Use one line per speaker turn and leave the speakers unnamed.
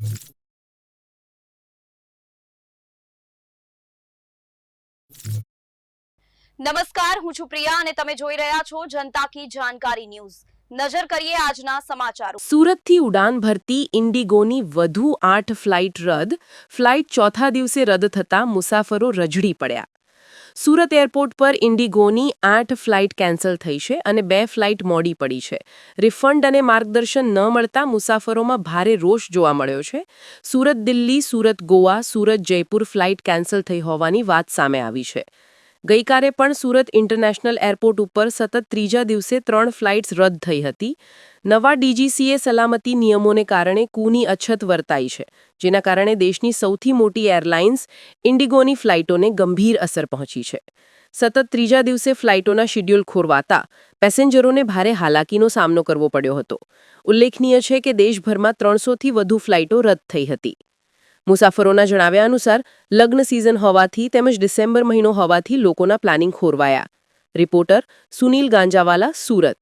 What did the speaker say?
નમસ્કાર, હું છું પ્રિયા અને તમે જોઈ રહ્યા છો જનતા કી જાણકારી ન્યૂઝ। નજર કરીએ આજના સમાચારો।
સુરતથી ઉડાન ભરતી ઇન્ડિગોની વધુ 8 ફ્લાઇટ રદ। ફ્લાઇટ ચોથા દિવસે રદ થતાં મુસાફરો રજડી પડ્યા। સુરત એરપોર્ટ પર ઇન્ડિગોની 8 ફ્લાઇટ કેન્સલ થઈ છે અને 2 ફ્લાઇટ મોડી પડી છે। રિફંડ અને માર્ગદર્શન ન મળતા મુસાફરોમાં ભારે રોષ જોવા મળ્યો છે। સુરત દિલ્હી, સુરત ગોવા, સુરત જયપુર ફ્લાઇટ કેન્સલ થઈ હોવાની વાત સામે આવી છે। ગઈકાલે પણ સુરત ઇન્ટરનેશનલ એરપોર્ટ ઉપર સતત ત્રીજા દિવસે 3 ફ્લાઇટ્સ રદ થઈ હતી। નવા ડીજીસીએ સલામતી નિયમોને કારણે કુની અછત વર્તાઈ છે, જેના કારણે દેશની સૌથી મોટી એરલાઇન્સ ઇન્ડિગોની ફ્લાઇટોને ગંભીર અસર પહોંચી છે। સતત ત્રીજા દિવસે ફ્લાઇટોના શેડ્યુલ ખોરવાતા પેસેન્જરોને ભારે હાલાકીનો સામનો કરવો પડ્યો હતો। ઉલ્લેખનીય છે કે દેશભરમાં 300થી વધુ ફ્લાઇટો રદ થઈ હતી। મુસાફરોના જણાવ્યા અનુસાર લગ્ન સિઝન હોવાથી તેમજ ડિસેમ્બર મહિનો હોવાથી લોકોના પ્લાનિંગ ખોરવાયા। રિપોર્ટર સુનિલ ગાંજાવાલા, સુરત।